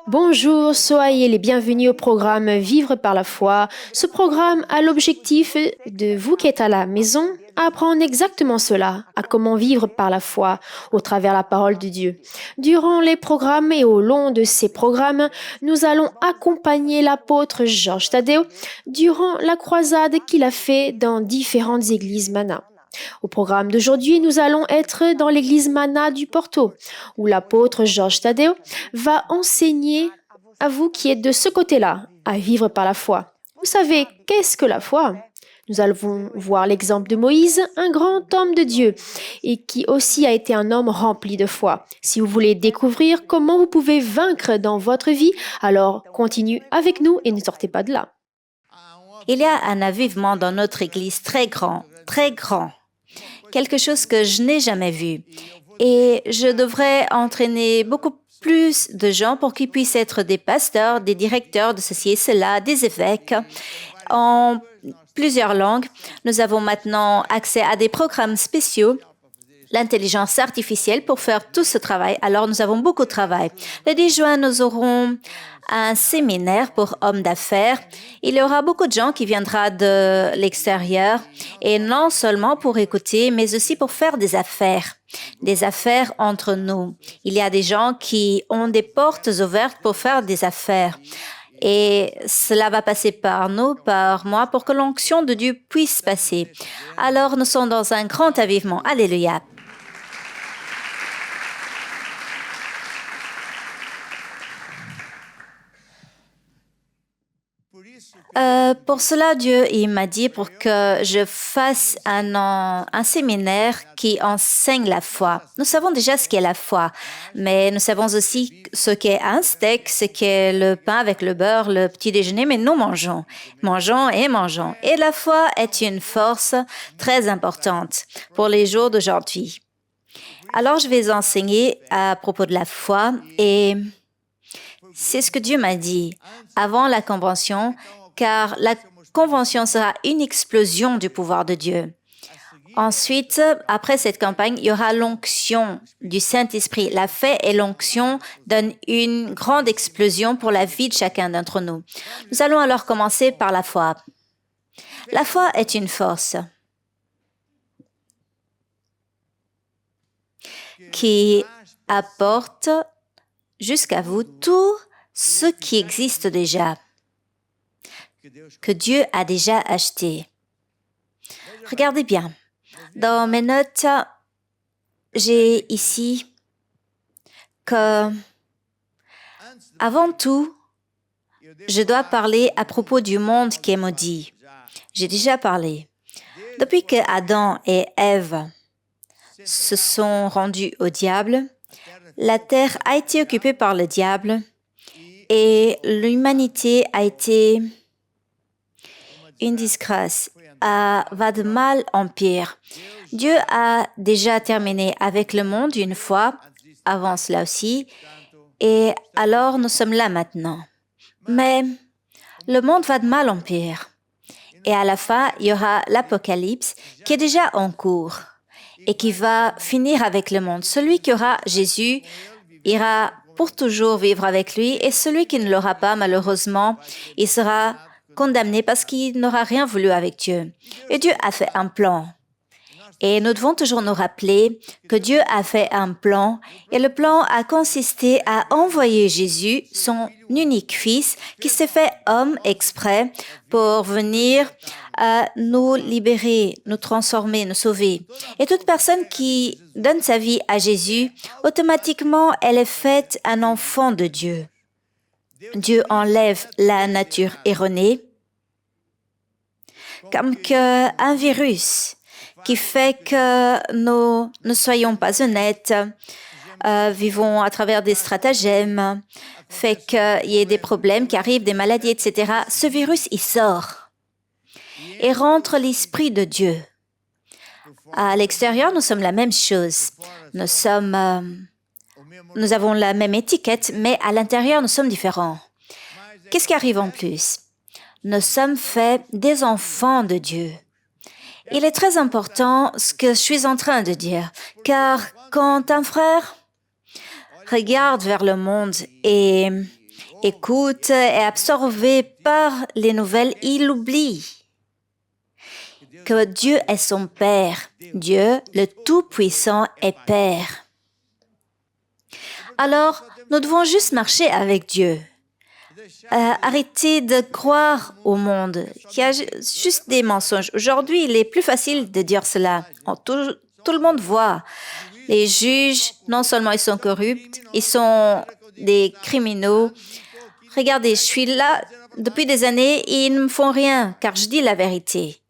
Bonjour, soyez les bienvenus au programme Vivre par la foi. Ce programme a l'objectif de vous qui êtes à la maison apprendre exactement cela, à comment vivre par la foi au travers la parole de Dieu. Durant les programmes et au long de ces programmes, nous allons accompagner l'apôtre Georges Tadeo durant la croisade qu'il a fait dans différentes églises Mana. Au programme d'aujourd'hui, nous allons être dans l'église Mana du Porto, où l'apôtre Georges Tadeo va enseigner à vous qui êtes de ce côté-là à vivre par la foi. Vous savez, qu'est-ce que la foi? Nous allons voir l'exemple de Moïse, un grand homme de Dieu, et qui aussi a été un homme rempli de foi. Si vous voulez découvrir comment vous pouvez vaincre dans votre vie, alors continuez avec nous et ne sortez pas de là. Il y a un avivement dans notre Église très grand, quelque chose que je n'ai jamais vu. Et je devrais entraîner beaucoup plus de gens pour qu'ils puissent être des pasteurs, des directeurs de ceci et cela, des évêques, en plusieurs langues. Nous avons maintenant accès à des programmes spéciaux, l'intelligence artificielle pour faire tout ce travail. Alors, nous avons beaucoup de travail. Le 10 juin, nous aurons un séminaire pour hommes d'affaires. Il y aura beaucoup de gens qui viendront de l'extérieur et non seulement pour écouter, mais aussi pour faire des affaires entre nous. Il y a des gens qui ont des portes ouvertes pour faire des affaires. Et cela va passer par nous, par moi, pour que l'onction de Dieu puisse passer. Alors, nous sommes dans un grand avivement. Alléluia. Pour cela, Dieu il m'a dit pour que je fasse un séminaire qui enseigne la foi. Nous savons déjà ce qu'est la foi, mais nous savons aussi ce qu'est un steak, ce qu'est le pain avec le beurre, le petit déjeuner, mais nous mangeons. Et la foi est une force très importante pour les jours d'aujourd'hui. Alors, je vais enseigner à propos de la foi et c'est ce que Dieu m'a dit avant la convention, car la convention sera une explosion du pouvoir de Dieu. Ensuite, après cette campagne, il y aura l'onction du Saint-Esprit. La foi et l'onction donnent une grande explosion pour la vie de chacun d'entre nous. Nous allons alors commencer par la foi. La foi est une force qui apporte jusqu'à vous tout ce qui existe déjà, que Dieu a déjà acheté. Regardez bien, dans mes notes, j'ai ici que, avant tout, je dois parler à propos du monde qui est maudit. J'ai déjà parlé. Depuis que Adam et Ève se sont rendus au diable, la terre a été occupée par le diable et l'humanité a été une disgrâce, va de mal en pire. Dieu a déjà terminé avec le monde une fois, avant cela aussi, et alors nous sommes là maintenant. Mais le monde va de mal en pire. Et à la fin, il y aura l'Apocalypse qui est déjà en cours et qui va finir avec le monde. Celui qui aura Jésus ira pour toujours vivre avec lui et celui qui ne l'aura pas, malheureusement, il sera condamné parce qu'il n'aura rien voulu avec Dieu. Et Dieu a fait un plan. Et nous devons toujours nous rappeler que Dieu a fait un plan et le plan a consisté à envoyer Jésus, son unique fils, qui s'est fait homme exprès pour venir nous libérer, nous transformer, nous sauver. Et toute personne qui donne sa vie à Jésus, automatiquement, elle est faite un enfant de Dieu. Dieu enlève la nature erronée, comme qu'un virus qui fait que nous ne soyons pas honnêtes, vivons à travers des stratagèmes, fait qu'il y ait des problèmes qui arrivent, des maladies, etc. Ce virus, il sort et rentre l'Esprit de Dieu. À l'extérieur, nous sommes la même chose. Nous avons la même étiquette, mais à l'intérieur, nous sommes différents. Qu'est-ce qui arrive en plus? Nous sommes faits des enfants de Dieu. Il est très important ce que je suis en train de dire, car quand un frère regarde vers le monde et écoute, est absorbé par les nouvelles, il oublie que Dieu est son Père. Dieu, le Tout-Puissant, est Père. Alors, nous devons juste marcher avec Dieu. Arrêter de croire au monde, qu'il y a juste des mensonges. Aujourd'hui, il est plus facile de dire cela. Tout le monde voit. Les juges, non seulement ils sont corrupts, ils sont des criminels. Regardez, je suis là depuis des années et ils ne me font rien, car je dis la vérité.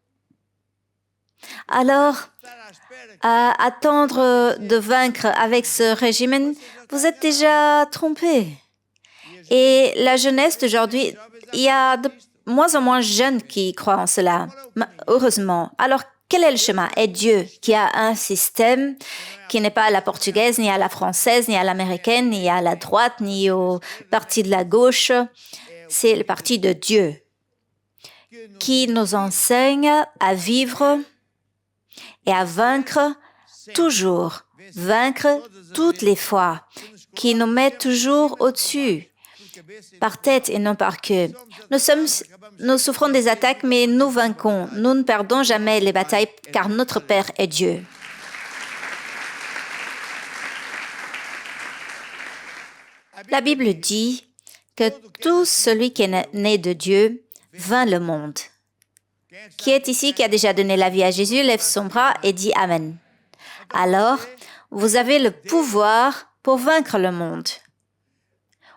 Alors, à attendre de vaincre avec ce régime, vous êtes déjà trompé. Et la jeunesse d'aujourd'hui, il y a de moins en moins de jeunes qui croient en cela, heureusement. Alors, quel est le chemin? Est Dieu qui a un système qui n'est pas à la portugaise, ni à la française, ni à l'américaine, ni à la droite, ni au parti de la gauche. C'est le parti de Dieu qui nous enseigne à vivre et à vaincre toujours, vaincre toutes les fois, qui nous met toujours au-dessus, par tête et non par queue. Nous souffrons des attaques, mais nous vainquons. Nous ne perdons jamais les batailles, car notre Père est Dieu. La Bible dit que tout celui qui est né de Dieu vainc le monde. Qui est ici, qui a déjà donné la vie à Jésus, lève son bras et dit Amen. Alors, vous avez le pouvoir pour vaincre le monde.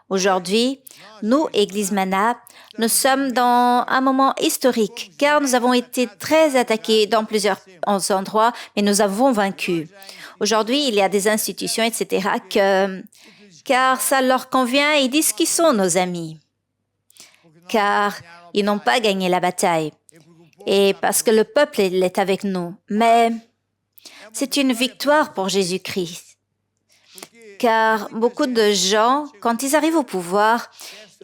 Aujourd'hui, nous, Église Mana, nous sommes dans un moment historique, car nous avons été très attaqués dans plusieurs endroits, mais nous avons vaincu. Aujourd'hui, il y a des institutions, etc., car ça leur convient, ils disent qu'ils sont nos amis, car ils n'ont pas gagné la bataille, et parce que le peuple est avec nous. Mais c'est une victoire pour Jésus-Christ, car beaucoup de gens, quand ils arrivent au pouvoir,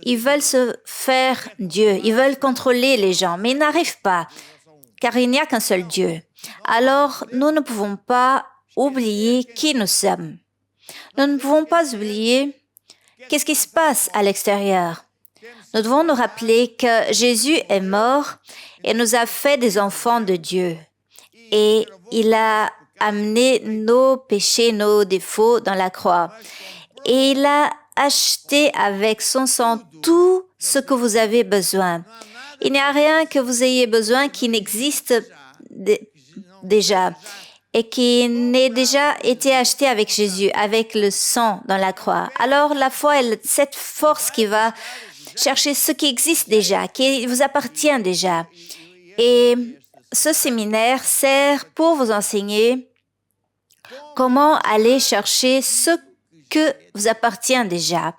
ils veulent se faire Dieu, ils veulent contrôler les gens, mais ils n'arrivent pas, car il n'y a qu'un seul Dieu. Alors, nous ne pouvons pas oublier qui nous sommes. Nous ne pouvons pas oublier qu'est-ce qui se passe à l'extérieur. Nous devons nous rappeler que Jésus est mort et nous a fait des enfants de Dieu. Et il a amené nos péchés, nos défauts dans la croix. Et il a acheté avec son sang tout ce que vous avez besoin. Il n'y a rien que vous ayez besoin qui n'existe déjà et qui n'ait déjà été acheté avec Jésus, avec le sang dans la croix. Alors la foi est cette force qui va chercher ce qui existe déjà, qui vous appartient déjà. Et ce séminaire sert pour vous enseigner comment aller chercher ce que vous appartient déjà,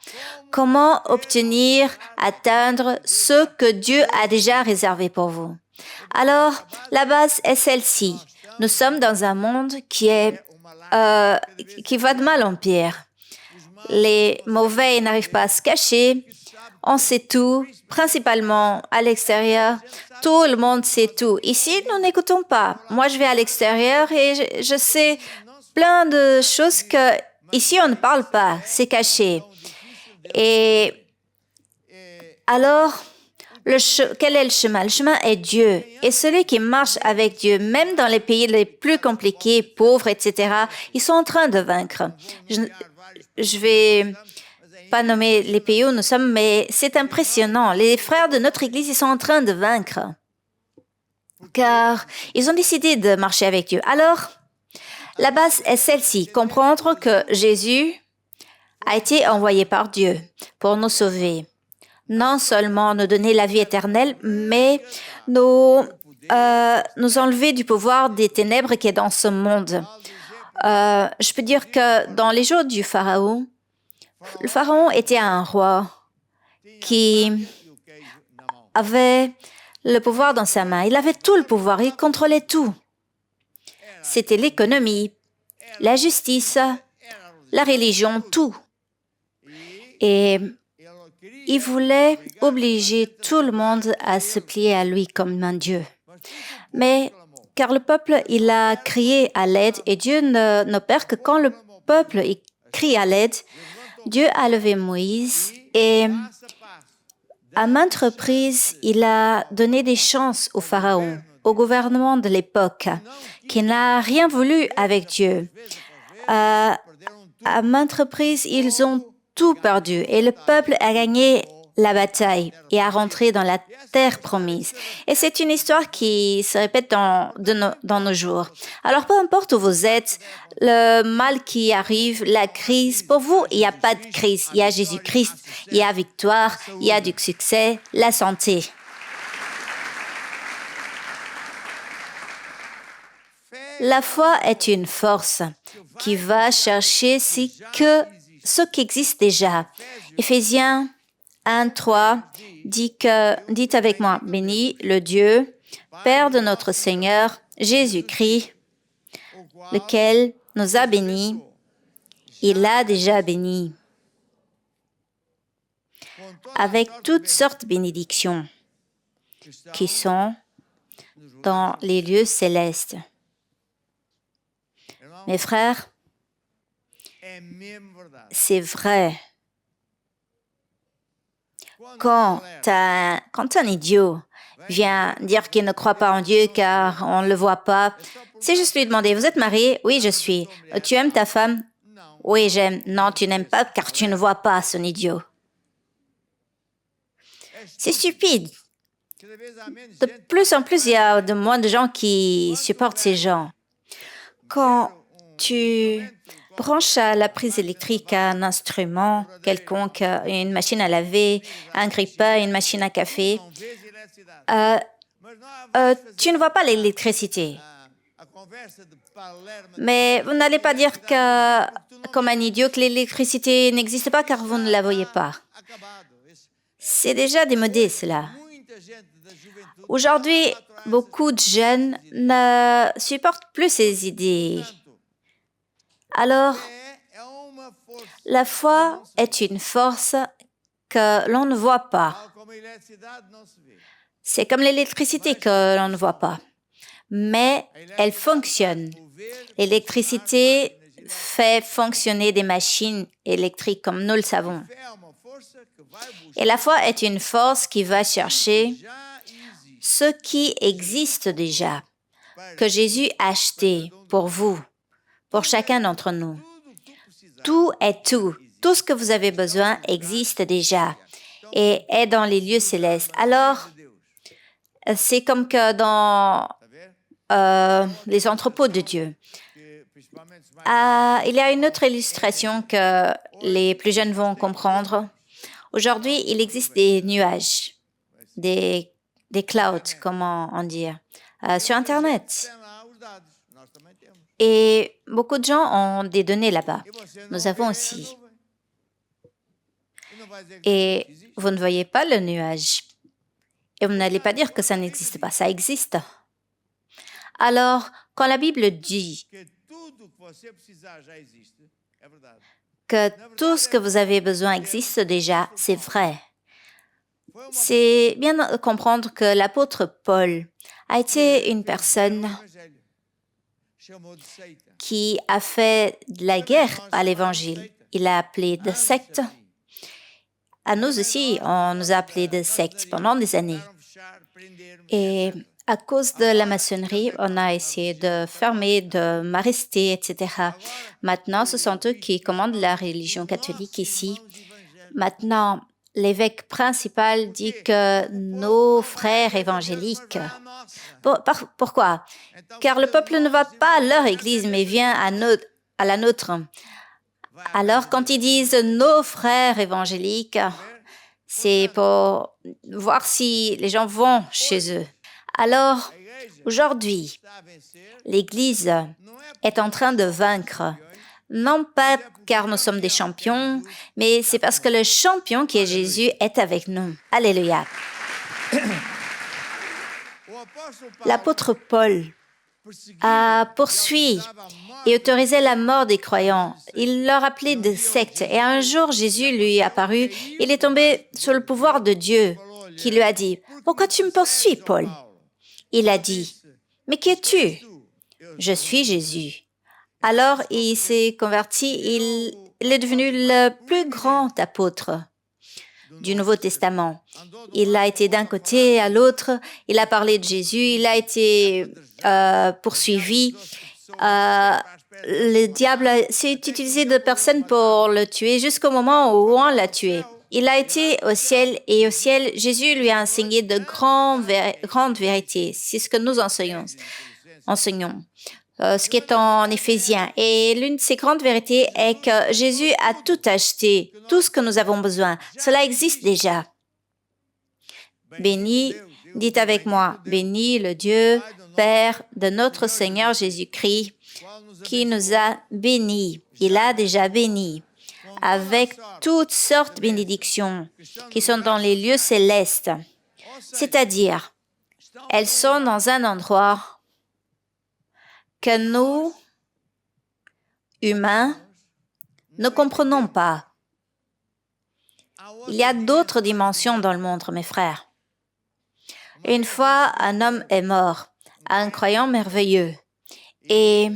comment obtenir, atteindre ce que Dieu a déjà réservé pour vous. Alors, la base est celle-ci. Nous sommes dans un monde qui va de mal en pire. Les mauvais n'arrivent pas à se cacher. On sait tout, principalement à l'extérieur. Tout le monde sait tout. Ici, nous n'écoutons pas. Moi, je vais à l'extérieur et je sais plein de choses que ici on ne parle pas. C'est caché. Et alors, quel est le chemin? Le chemin est Dieu. Et celui qui marche avec Dieu, même dans les pays les plus compliqués, pauvres, etc., ils sont en train de vaincre. Je vais pas nommer les pays où nous sommes, mais c'est impressionnant. Les frères de notre Église, ils sont en train de vaincre, car ils ont décidé de marcher avec Dieu. Alors, la base est celle-ci, comprendre que Jésus a été envoyé par Dieu pour nous sauver. Non seulement nous donner la vie éternelle, mais nous enlever du pouvoir des ténèbres qui est dans ce monde. Je peux dire que dans les jours du Pharaon, le Pharaon était un roi qui avait le pouvoir dans sa main. Il avait tout le pouvoir, il contrôlait tout. C'était l'économie, la justice, la religion, tout. Et il voulait obliger tout le monde à se plier à lui comme un Dieu. Mais car le peuple, il a crié à l'aide et Dieu n'opère que quand le peuple crie à l'aide. Dieu a levé Moïse Et à maintes reprises, il a donné des chances au Pharaon, au gouvernement de l'époque, qui n'a rien voulu avec Dieu. À maintes reprises, ils ont tout perdu et le peuple a gagné la bataille et a rentré dans la terre promise. Et c'est une histoire qui se répète dans nos jours. Alors, peu importe où vous êtes, le mal qui arrive, la crise, pour vous, il n'y a pas de crise. Il y a Jésus-Christ, il y a victoire, il y a du succès, la santé. La foi est une force qui va chercher ce qui existe déjà. Éphésiens 1, 3 dites avec moi, béni le Dieu, Père de notre Seigneur Jésus-Christ, lequel nous a bénis, il a déjà béni, avec toutes sortes de bénédictions qui sont dans les lieux célestes. Mes frères, c'est vrai. Quand un idiot vient dire qu'il ne croit pas en Dieu car on ne le voit pas, c'est juste lui demander, vous êtes marié? Oui, je suis. Tu aimes ta femme? Oui, j'aime. Non, tu n'aimes pas car tu ne vois pas, son idiot. C'est stupide. De plus en plus, il y a de moins de gens qui supportent ces gens. Quand tu branches à la prise électrique un instrument quelconque, une machine à laver, un grille-pain, une machine à café, tu ne vois pas l'électricité. Mais vous n'allez pas dire comme un idiot que l'électricité n'existe pas car vous ne la voyez pas. C'est déjà démodé cela. Aujourd'hui, beaucoup de jeunes ne supportent plus ces idées. Alors, la foi est une force que l'on ne voit pas. C'est comme l'électricité que l'on ne voit pas, mais elle fonctionne. L'électricité fait fonctionner des machines électriques comme nous le savons. Et la foi est une force qui va chercher ce qui existe déjà, que Jésus a acheté pour vous, pour chacun d'entre nous. Tout est tout. Tout ce que vous avez besoin existe déjà et est dans les lieux célestes. Alors, c'est comme que dans les entrepôts de Dieu. Il y a une autre illustration que les plus jeunes vont comprendre. Aujourd'hui, il existe des nuages, des clouds, comment on dit, sur Internet. Et beaucoup de gens ont des données là-bas. Nous avons aussi. Et vous ne voyez pas le nuage. Et vous n'allez pas dire que ça n'existe pas. Ça existe. Alors, quand la Bible dit que tout ce que vous avez besoin existe déjà, c'est vrai. C'est bien de comprendre que l'apôtre Paul a été une personne qui a fait de la guerre à l'Évangile. Il a appelé de secte. À nous aussi, on nous a appelés de secte pendant des années. Et à cause de la maçonnerie, on a essayé de fermer, de m'arrêter, etc. Maintenant, ce sont eux qui commandent la religion catholique ici. Maintenant, l'évêque principal dit que nos frères évangéliques... Pourquoi? Car le peuple ne va pas à leur église, mais vient à la nôtre. Alors, quand ils disent « nos frères évangéliques », c'est pour voir si les gens vont chez eux. Alors, aujourd'hui, l'Église est en train de vaincre. Non pas car nous sommes des champions, mais c'est parce que le champion qui est Jésus est avec nous. Alléluia. L'apôtre Paul a poursuivi et autorisé la mort des croyants. Il leur appelait des sectes. Et un jour, Jésus lui est apparu. Il est tombé sous le pouvoir de Dieu, qui lui a dit, « Pourquoi tu me poursuis, Paul ?» Il a dit, « Mais qui es-tu ?»« Je suis Jésus. » Alors, il s'est converti. Il est devenu le plus grand apôtre. du Nouveau Testament. Il a été d'un côté à l'autre, il a parlé de Jésus, il a été poursuivi. Le diable s'est utilisé de personnes pour le tuer jusqu'au moment où on l'a tué. Il a été au ciel et au ciel, Jésus lui a enseigné de grandes vérités. C'est ce que nous enseignons. Ce qui est en Éphésiens. Et l'une de ces grandes vérités est que Jésus a tout acheté, tout ce que nous avons besoin. Cela existe déjà. Béni, dites avec moi, béni le Dieu, Père de notre Seigneur Jésus-Christ, qui nous a bénis. Il a déjà béni avec toutes sortes de bénédictions qui sont dans les lieux célestes. C'est-à-dire, elles sont dans un endroit que nous, humains, ne comprenons pas. Il y a d'autres dimensions dans le monde, mes frères. Une fois, un homme est mort, un croyant merveilleux, et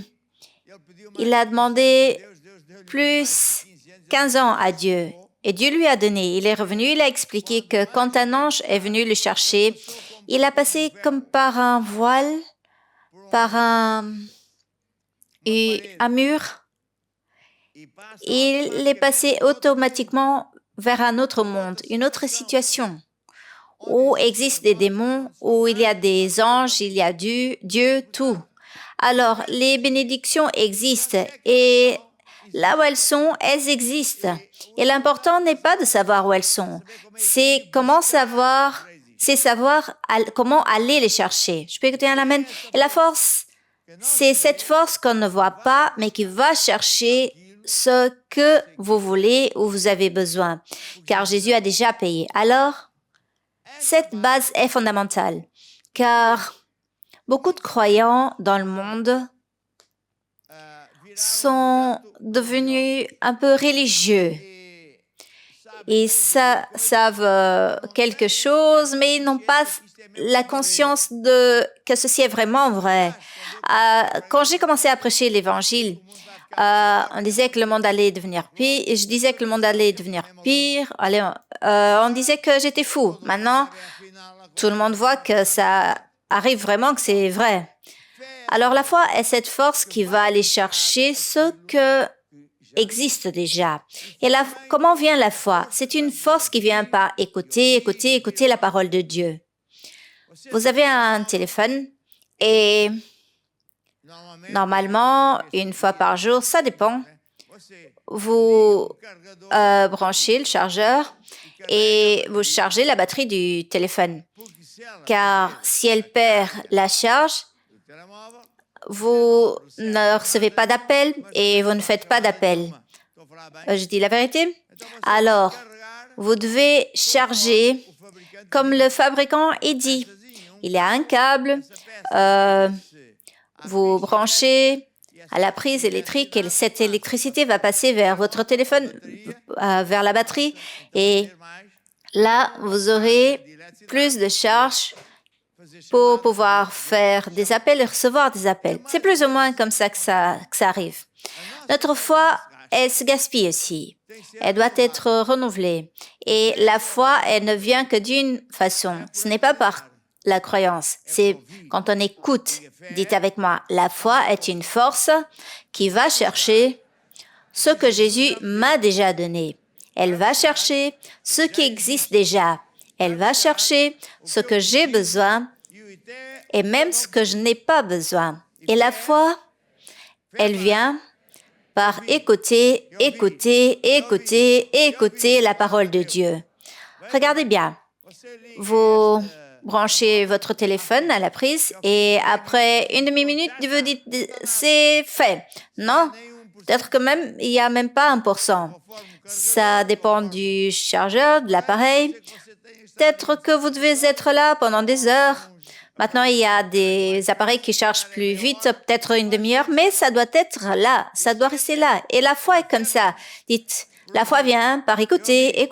il a demandé plus 15 ans à Dieu. Et Dieu lui a donné. Il est revenu, il a expliqué que quand un ange est venu le chercher, il a passé comme par un voile, par un mur. Il est passé automatiquement vers un autre monde, une autre situation, où existent des démons, où il y a des anges, il y a Dieu, tout. Alors, les bénédictions existent et là où elles existent. Et l'important n'est pas de savoir où elles sont, c'est savoir comment aller les chercher. Je peux écouter un amen? Et la force, c'est cette force qu'on ne voit pas, mais qui va chercher ce que vous voulez ou vous avez besoin, car Jésus a déjà payé. Alors, cette base est fondamentale, car beaucoup de croyants dans le monde sont devenus un peu religieux. Ils savent quelque chose, mais ils n'ont pas la conscience que ceci est vraiment vrai. Quand j'ai commencé à prêcher l'Évangile, on disait que le monde allait devenir pire, et je disais que le monde allait devenir pire. On disait que j'étais fou. Maintenant, tout le monde voit que ça arrive vraiment, que c'est vrai. Alors la foi est cette force qui va aller chercher ce que existe déjà. Et comment vient la foi? C'est une force qui vient par écouter la parole de Dieu. Vous avez un téléphone et normalement, une fois par jour, ça dépend, vous branchez le chargeur et vous chargez la batterie du téléphone. Car si elle perd la charge, vous ne recevez pas d'appel et vous ne faites pas d'appel. Je dis la vérité? Alors, vous devez charger comme le fabricant est dit. Il y a un câble, vous branchez à la prise électrique et cette électricité va passer vers votre téléphone, vers la batterie, et là, vous aurez plus de charge pour pouvoir faire des appels et recevoir des appels. C'est plus ou moins comme ça que ça arrive. Notre foi, elle se gaspille aussi. Elle doit être renouvelée. Et la foi, elle ne vient que d'une façon. Ce n'est pas par la croyance. C'est quand on écoute. Dites avec moi, la foi est une force qui va chercher ce que Jésus m'a déjà donné. Elle va chercher ce qui existe déjà. Elle va chercher ce que j'ai besoin et même ce que je n'ai pas besoin. Et la foi, elle vient par écouter la parole de Dieu. Regardez bien, vous branchez votre téléphone à la prise et après une demi-minute, vous dites « c'est fait ». Non, peut-être que même, il n'y a même pas 1%. Ça dépend du chargeur, de l'appareil. Peut-être que vous devez être là pendant des heures. Maintenant, il y a des appareils qui chargent plus vite, peut-être une demi-heure, mais ça doit être là, ça doit rester là. Et la foi est comme ça. Dites, la foi vient par écouter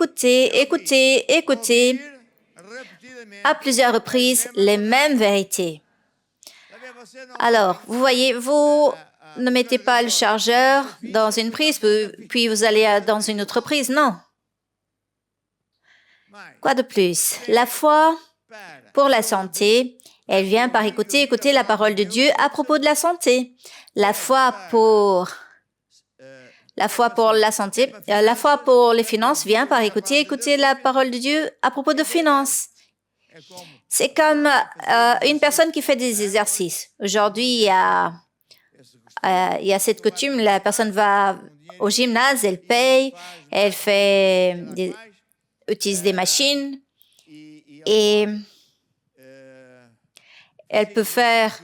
à plusieurs reprises les mêmes vérités. Alors, vous voyez, vous ne mettez pas le chargeur dans une prise, puis vous allez dans une autre prise, non. Quoi de plus? La foi pour la santé, elle vient par écouter la parole de Dieu à propos de la santé. La foi pour la santé, la foi pour les finances vient par écouter la parole de Dieu à propos de finances. C'est comme une personne qui fait des exercices. Aujourd'hui, il y a cette coutume, la personne va au gymnase, elle paye, elle utilise des machines et elle peut faire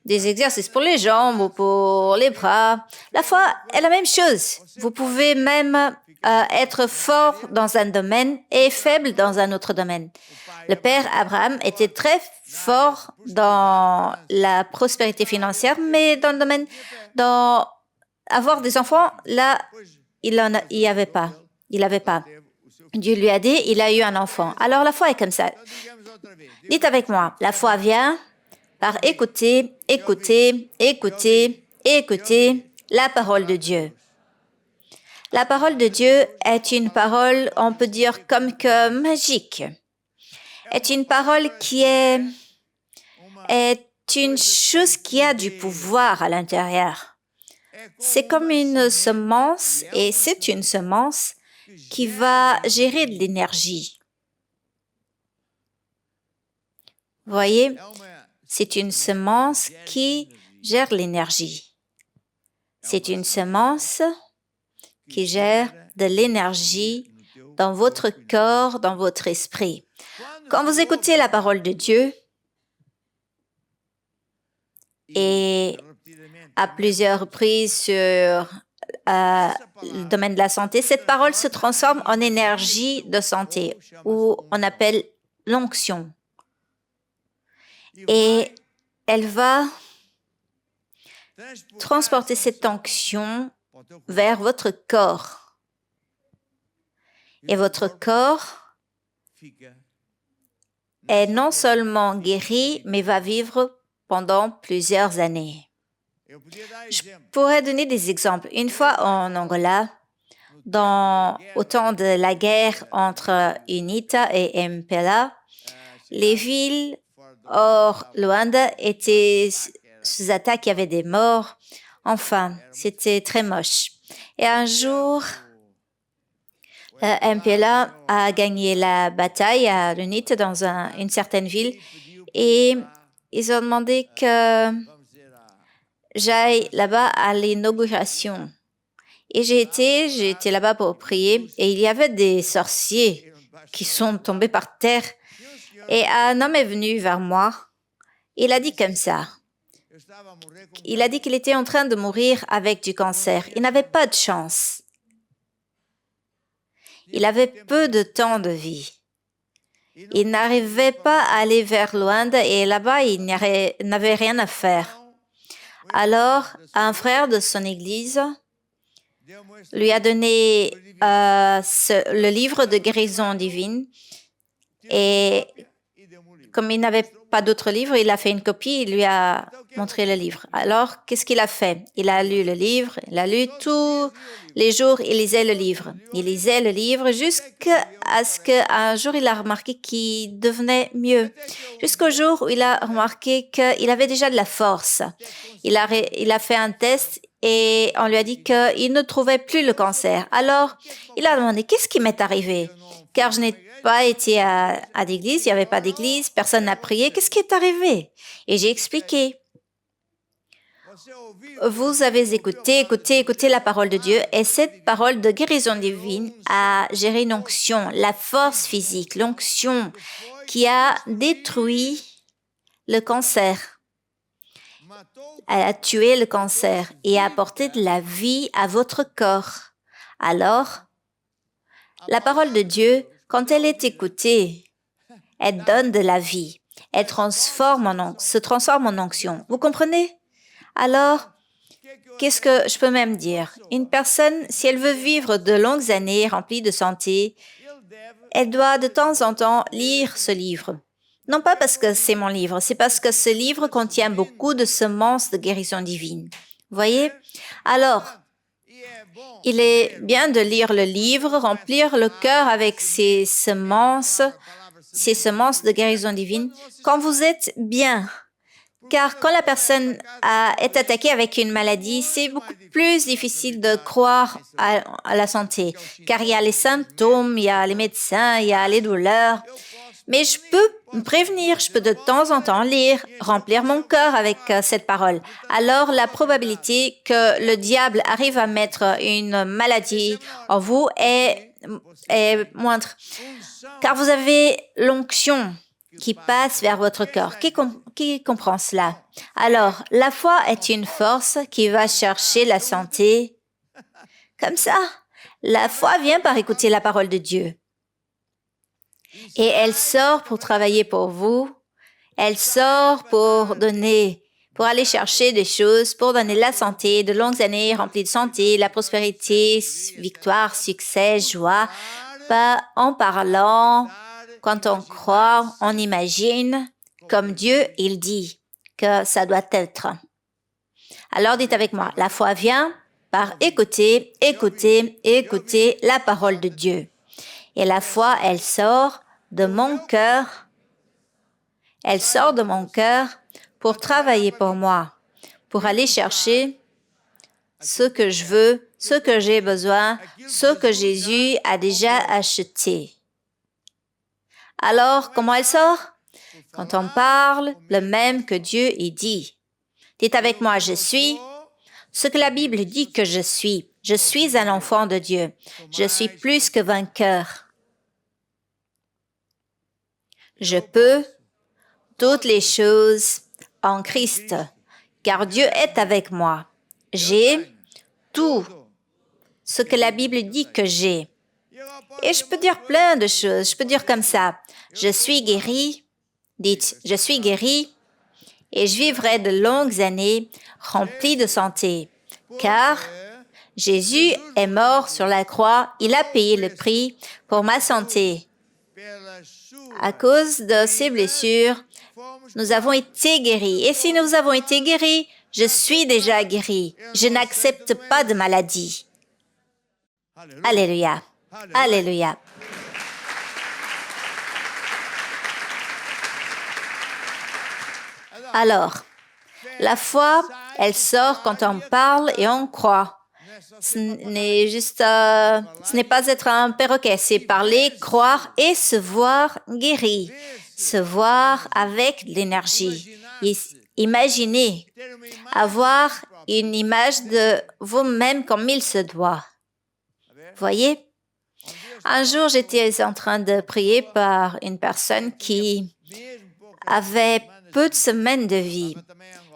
des exercices pour les jambes ou pour les bras. La foi est la même chose. Vous pouvez même être fort dans un domaine et faible dans un autre domaine. Le père Abraham était très fort dans la prospérité financière, mais dans le domaine d'avoir des enfants, là, il n'y avait pas. Il n'avait pas. Dieu lui a dit, il a eu un enfant. Alors la foi est comme ça. Dites avec moi, la foi vient par écouter la parole de Dieu. La parole de Dieu est une parole, on peut dire comme que magique. Est une parole qui est une chose qui a du pouvoir à l'intérieur. C'est comme une semence et c'est une semence qui va gérer de l'énergie. Vous voyez, c'est une semence qui gère l'énergie. C'est une semence qui gère de l'énergie dans votre corps, dans votre esprit. Quand vous écoutez la parole de Dieu, et à plusieurs reprises sur le domaine de la santé, cette parole se transforme en énergie de santé, ou on appelle l'onction. Et elle va transporter cette onction vers votre corps. Et votre corps est non seulement guéri, mais va vivre pendant plusieurs années. Je pourrais donner des exemples. Une fois en Angola, au temps de la guerre entre UNITA et MPLA, les villes hors Luanda étaient sous attaque, il y avait des morts. Enfin, c'était très moche. Et un jour, MPLA a gagné la bataille à l'UNITA dans une certaine ville et ils ont demandé que j'aille là-bas à l'inauguration. Et j'ai été là-bas pour prier et il y avait des sorciers qui sont tombés par terre. Et un homme est venu vers moi. Il a dit comme ça. Il a dit qu'il était en train de mourir avec du cancer. Il n'avait pas de chance. Il avait peu de temps de vie. Il n'arrivait pas à aller vers Luanda et là-bas, il n'avait rien à faire. Alors, un frère de son église lui a donné le livre de guérison divine et comme il n'avait pas d'autre livre, il a fait une copie, il lui a montré le livre. Alors, qu'est-ce qu'il a fait? Il a lu le livre, il a lu tous les jours, il lisait le livre. Il lisait le livre jusqu'à ce qu'un jour, il a remarqué qu'il devenait mieux. Jusqu'au jour où il a remarqué qu'il avait déjà de la force. Il a fait un test et on lui a dit qu'il ne trouvait plus le cancer. Alors, il a demandé, qu'est-ce qui m'est arrivé? Car je n'ai pas été à l'église, il n'y avait pas d'église, personne n'a prié. Qu'est-ce qui est arrivé? Et j'ai expliqué. Vous avez écouté la parole de Dieu et cette parole de guérison divine a géré une onction, la force physique, l'onction qui a détruit le cancer. Elle a tué le cancer et a apporté de la vie à votre corps. Alors, la parole de Dieu, quand elle est écoutée, elle donne de la vie. Elle se transforme en onction. Vous comprenez? Alors, qu'est-ce que je peux même dire? Une personne, si elle veut vivre de longues années remplies de santé, elle doit de temps en temps lire ce livre. Non pas parce que c'est mon livre, c'est parce que ce livre contient beaucoup de semences de guérison divine. Vous voyez? Alors, Il est bien de lire le livre, remplir le cœur avec ces semences de guérison divine, quand vous êtes bien. Car quand la personne est attaquée avec une maladie, c'est beaucoup plus difficile de croire à la santé. Car il y a les symptômes, il y a les médecins, il y a les douleurs. Mais je peux me prévenir, je peux de temps en temps lire, remplir mon cœur avec cette parole. Alors la probabilité que le diable arrive à mettre une maladie en vous est moindre. Car vous avez l'onction qui passe vers votre cœur. Qui comprend cela? Alors, la foi est une force qui va chercher la santé. Comme ça, la foi vient par écouter la parole de Dieu. Et elle sort pour travailler pour vous. Elle sort pour aller chercher des choses, pour donner la santé, de longues années remplies de santé, la prospérité, victoire, succès, joie. En parlant, quand on croit, on imagine, comme Dieu, il dit que ça doit être. Alors dites avec moi, la foi vient par écouter la parole de Dieu. Et la foi, elle sort de mon cœur. Elle sort de mon cœur pour travailler pour moi, pour aller chercher ce que je veux, ce que j'ai besoin, ce que Jésus a déjà acheté. Alors, comment elle sort? Quand on parle le même que Dieu y dit. Dites avec moi, je suis ce que la Bible dit que je suis. Je suis un enfant de Dieu. Je suis plus que vainqueur. Je peux toutes les choses en Christ, car Dieu est avec moi. J'ai tout ce que la Bible dit que j'ai. Et je peux dire plein de choses. Je peux dire comme ça, je suis guéri. Dites, je suis guéri et je vivrai de longues années remplies de santé, car Jésus est mort sur la croix. Il a payé le prix pour ma santé. À cause de ces blessures, nous avons été guéris. Et si nous avons été guéris, je suis déjà guéri. Je n'accepte pas de maladie. Alléluia. Alléluia. Alors, la foi, elle sort quand on parle et on croit. Ce n'est pas être un perroquet, c'est parler, croire et se voir guéri. Se voir avec l'énergie. Imaginez, avoir une image de vous-même comme il se doit. Voyez? Un jour, j'étais en train de prier par une personne qui avait peu de semaines de vie.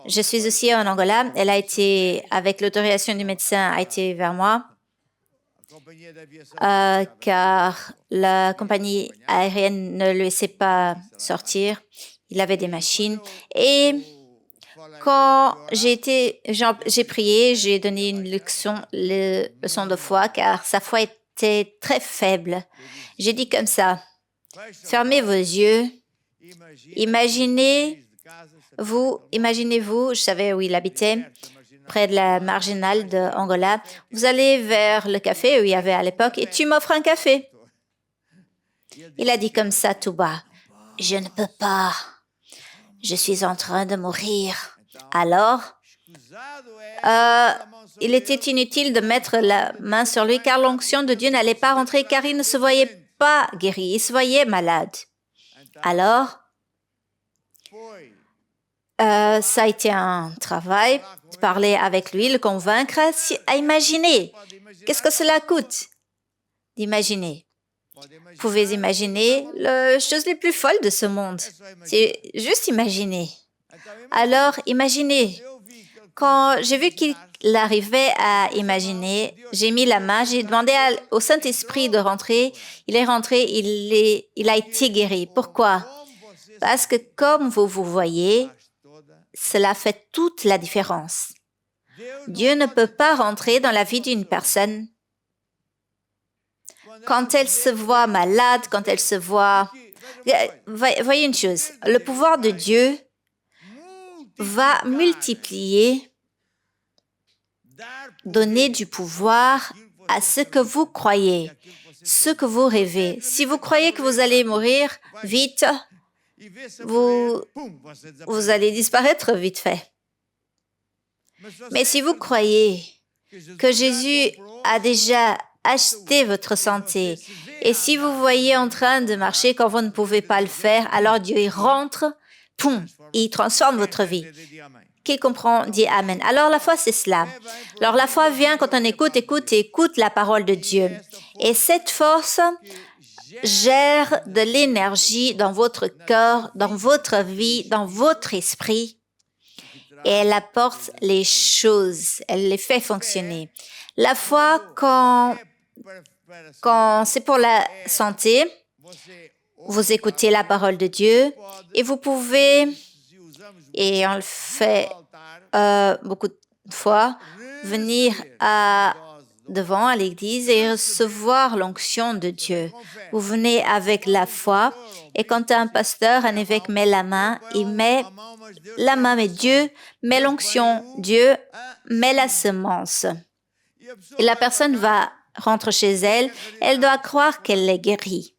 Je suis aussi en Angola. Elle a été, avec l'autorisation du médecin, a été vers moi car la compagnie aérienne ne le laissait pas sortir. Il avait des machines. Et quand j'ai prié, j'ai donné une leçon de foi car sa foi était très faible. J'ai dit comme ça, fermez vos yeux, imaginez-vous, je savais où il habitait, près de la marginale de Angola. Vous allez vers le café où il y avait à l'époque et tu m'offres un café. Il a dit comme ça tout bas, je ne peux pas, je suis en train de mourir. Alors, il était inutile de mettre la main sur lui car l'onction de Dieu n'allait pas rentrer car il ne se voyait pas guéri, il se voyait malade. Alors, ça a été un travail de parler avec lui, le convaincre à imaginer. Qu'est-ce que cela coûte d'imaginer? Vous pouvez imaginer les choses les plus folles de ce monde. C'est juste imaginer. Alors, imaginez. Quand j'ai vu qu'il arrivait à imaginer, j'ai mis la main, j'ai demandé au Saint-Esprit de rentrer. Il est rentré, il a été guéri. Pourquoi? Parce que comme vous voyez, cela fait toute la différence. Dieu ne peut pas rentrer dans la vie d'une personne quand elle se voit malade, quand elle se voit... Voyez une chose, le pouvoir de Dieu va multiplier donner du pouvoir à ce que vous croyez, ce que vous rêvez. Si vous croyez que vous allez mourir vite, vous allez disparaître vite fait. Mais si vous croyez que Jésus a déjà acheté votre santé, et si vous voyez en train de marcher quand vous ne pouvez pas le faire, alors Dieu il rentre, il transforme votre vie. Qui comprend dit Amen. Alors la foi, c'est cela. Alors la foi vient quand on écoute la parole de Dieu. Et cette force gère de l'énergie dans votre cœur, dans votre vie, dans votre esprit. Et elle apporte les choses, elle les fait fonctionner. La foi, quand c'est pour la santé, vous écoutez la parole de Dieu et vous pouvez, et on le fait beaucoup de fois, venir devant à l'église et recevoir l'onction de Dieu. Vous venez avec la foi et quand un pasteur, un évêque met la main, il met la main, mais Dieu met l'onction, Dieu met la semence. Et la personne rentre chez elle, elle doit croire qu'elle est guérie,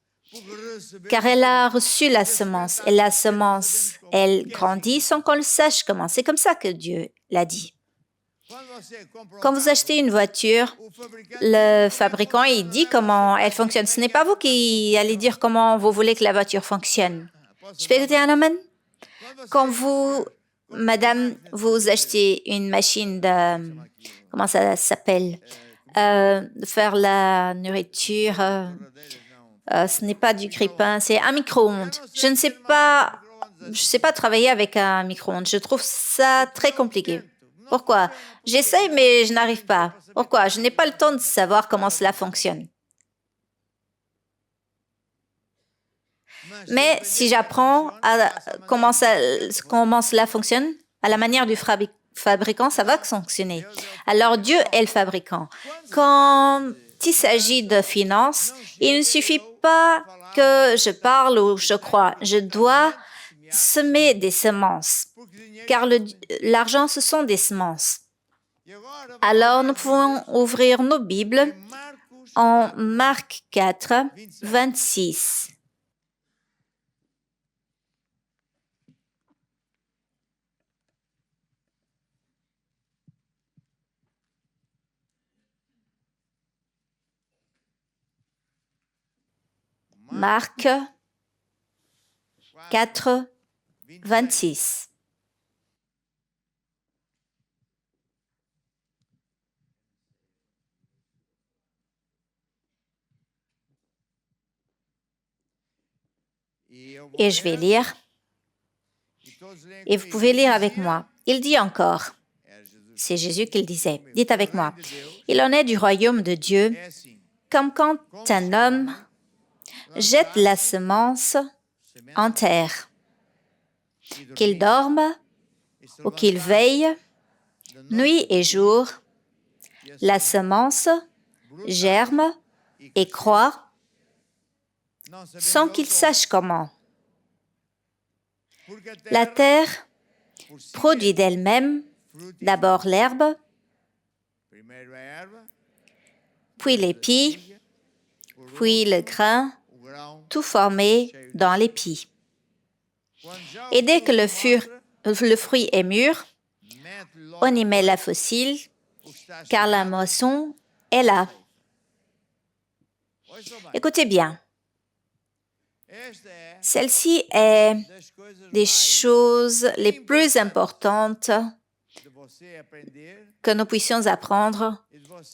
car elle a reçu la semence. Et la semence, elle grandit sans qu'on le sache comment. C'est comme ça que Dieu l'a dit. Quand vous achetez une voiture, le fabricant, il dit comment elle fonctionne. Ce n'est pas vous qui allez dire comment vous voulez que la voiture fonctionne. Je peux écouter un amen? Quand madame, vous achetez une machine comment ça s'appelle? De faire la nourriture, ce n'est pas du grille-pain, c'est un micro-ondes. Je ne sais pas travailler avec un micro-ondes. Je trouve ça très compliqué. Pourquoi? J'essaye, mais je n'arrive pas. Pourquoi? Je n'ai pas le temps de savoir comment cela fonctionne. Mais si j'apprends comment cela fonctionne, à la manière du fabricant, ça va fonctionner. Alors Dieu est le fabricant. Quand il s'agit de finances, il ne suffit pas que je parle ou je crois. Je dois semer des semences, car l'argent, ce sont des semences. Alors, nous pouvons ouvrir nos Bibles en Marc 4, 26. Marc 4, 26. Et je vais lire. Et vous pouvez lire avec moi. Il dit encore, c'est Jésus qui le disait, dites avec moi, il en est du royaume de Dieu comme quand un homme jette la semence en terre, qu'il dorme ou qu'il veille, nuit et jour, la semence germe et croît sans qu'il sache comment. La terre produit d'elle-même d'abord l'herbe, puis l'épi, puis le grain, tout formé dans l'épi. Et dès que le fruit est mûr, on y met la faucille, car la moisson est là. Écoutez bien. Celle-ci est des choses les plus importantes que nous puissions apprendre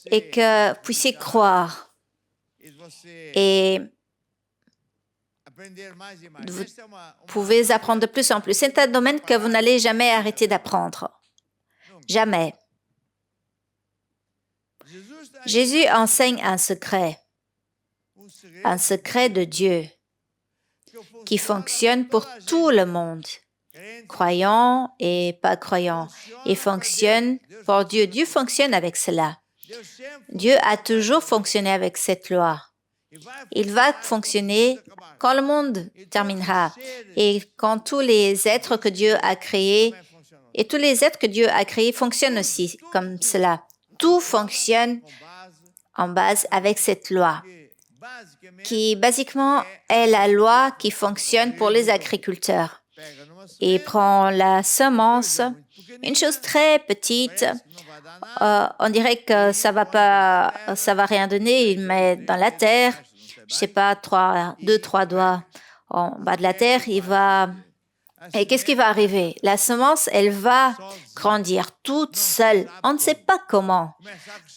et que vous puissiez croire. Et vous pouvez apprendre de plus en plus. C'est un domaine que vous n'allez jamais arrêter d'apprendre. Jamais. Jésus enseigne un secret de Dieu qui fonctionne pour tout le monde, croyants et pas croyants. Il fonctionne pour Dieu. Dieu fonctionne avec cela. Dieu a toujours fonctionné avec cette loi. Il va fonctionner quand le monde terminera et quand tous les êtres que Dieu a créés, et tous les êtres que Dieu a créés fonctionnent aussi comme cela. Tout fonctionne en base avec cette loi, qui basiquement est la loi qui fonctionne pour les agriculteurs. Et prend la semence, une chose très petite, on dirait que ça va rien donner, il met dans la terre, je sais pas, 2-3 doigts en bas de la terre, et qu'est-ce qui va arriver? La semence, elle va grandir toute seule. On ne sait pas comment.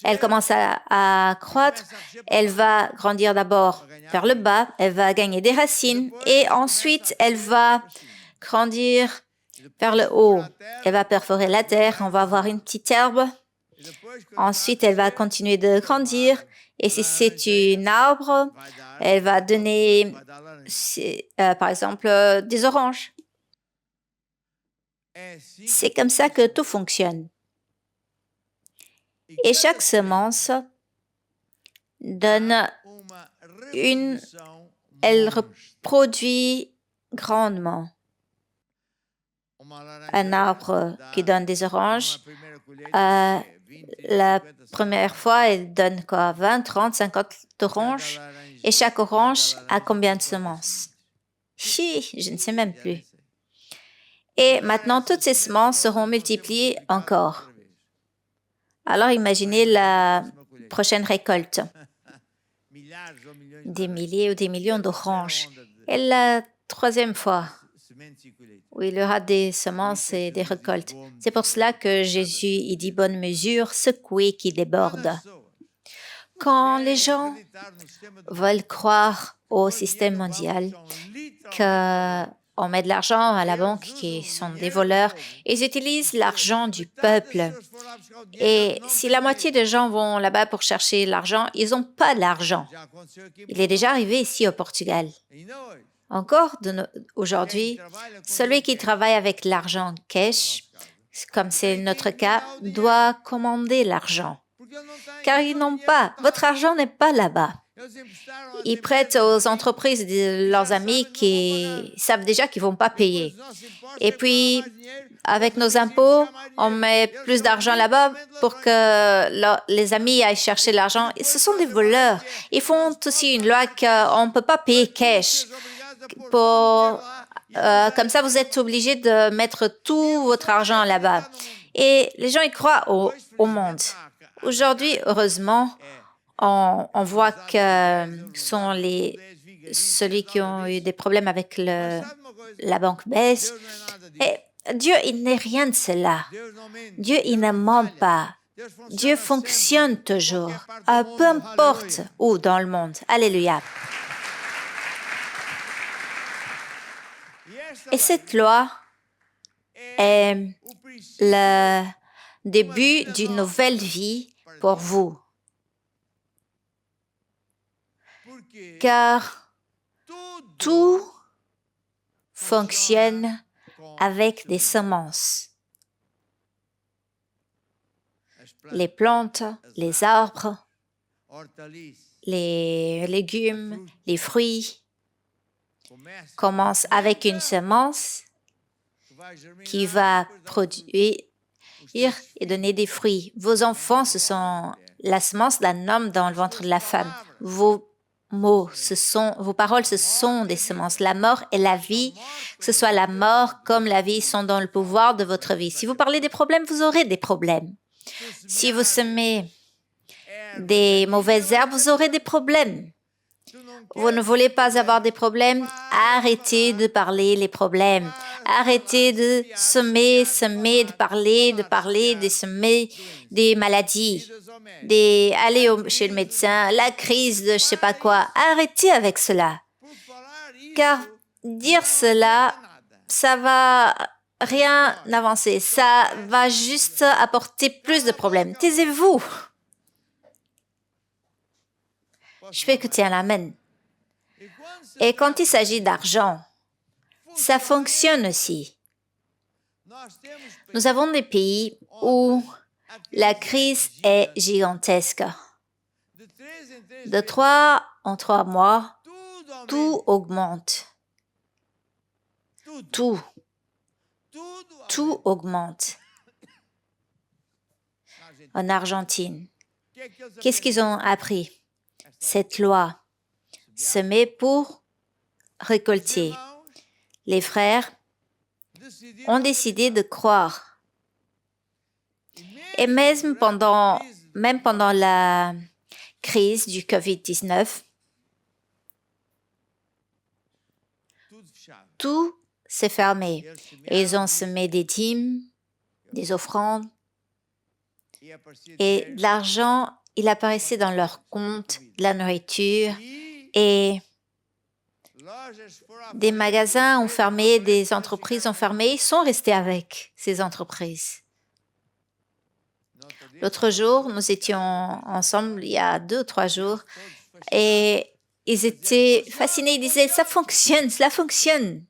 Elle commence à croître. Elle va grandir d'abord vers le bas. Elle va gagner des racines. Et ensuite, elle va grandir vers le haut. Elle va perforer la terre. On va avoir une petite herbe. Ensuite, elle va continuer de grandir. Et si c'est un arbre, elle va donner, par exemple, des oranges. C'est comme ça que tout fonctionne. Et chaque semence elle reproduit grandement. Un arbre qui donne des oranges, la première fois, elle donne quoi? 20, 30, 50 oranges. Et chaque orange a combien de semences? Je ne sais même plus. Et maintenant, toutes ces semences seront multipliées encore. Alors, imaginez la prochaine récolte. Des milliers ou des millions d'oranges. Et la troisième fois, où il y aura des semences et des récoltes. C'est pour cela que Jésus il dit bonne mesure, secouée qui déborde. Quand les gens veulent croire au système mondial, qu'on met de l'argent à la banque qui sont des voleurs, ils utilisent l'argent du peuple. Et si la moitié des gens vont là-bas pour chercher l'argent, ils n'ont pas l'argent. Il est déjà arrivé ici au Portugal. Encore aujourd'hui, celui qui travaille avec l'argent cash, comme c'est notre cas, doit commander l'argent. Car ils n'ont pas, votre argent n'est pas là-bas. Ils prêtent aux entreprises de leurs amis qui savent déjà qu'ils ne vont pas payer. Et puis, avec nos impôts, on met plus d'argent là-bas pour que les amis aillent chercher l'argent. Et ce sont des voleurs. Ils font aussi une loi qu'on ne peut pas payer cash. Comme ça, vous êtes obligé de mettre tout votre argent là-bas. Et les gens y croient au monde. Aujourd'hui, heureusement, on voit que sont ceux qui ont eu des problèmes avec la banque belge. Et Dieu, il n'est rien de cela. Dieu, il ne ment pas. Dieu fonctionne toujours, peu importe où dans le monde. Alléluia. Et cette loi est le début d'une nouvelle vie pour vous. Car tout fonctionne avec des semences. Les plantes, les arbres, les légumes, les fruits commencent avec une semence qui va produire et donner des fruits. Vos enfants, ce sont la semence d'un homme dans le ventre de la femme. Vos paroles, ce sont des semences. La mort et la vie, que ce soit la mort comme la vie, sont dans le pouvoir de votre vie. Si vous parlez des problèmes, vous aurez des problèmes. Si vous semez des mauvaises herbes, vous aurez des problèmes. Vous ne voulez pas avoir des problèmes? Arrêtez de parler les problèmes. Arrêtez de semer, de parler, de semer des maladies, aller chez le médecin, la crise de je sais pas quoi. Arrêtez avec cela. Car dire cela, ça va rien avancer. Ça va juste apporter plus de problèmes. Taisez-vous. Je peux écouter un amen. Et quand il s'agit d'argent, ça fonctionne aussi. Nous avons des pays où la crise est gigantesque. De 3 en 3 mois, tout augmente. Tout augmente. en Argentine. Qu'est-ce qu'ils ont appris? Cette loi, semer pour récolter. Les frères ont décidé de croire. Et même pendant la crise du COVID-19, tout s'est fermé. Et ils ont semé des dîmes, des offrandes, et de l'argent, il apparaissait dans leur compte, de la nourriture, et des magasins ont fermé, des entreprises ont fermé, ils sont restés avec ces entreprises. L'autre jour, nous étions ensemble, il y a 2 ou 3 jours, et ils étaient fascinés, ils disaient « ça fonctionne, cela fonctionne ».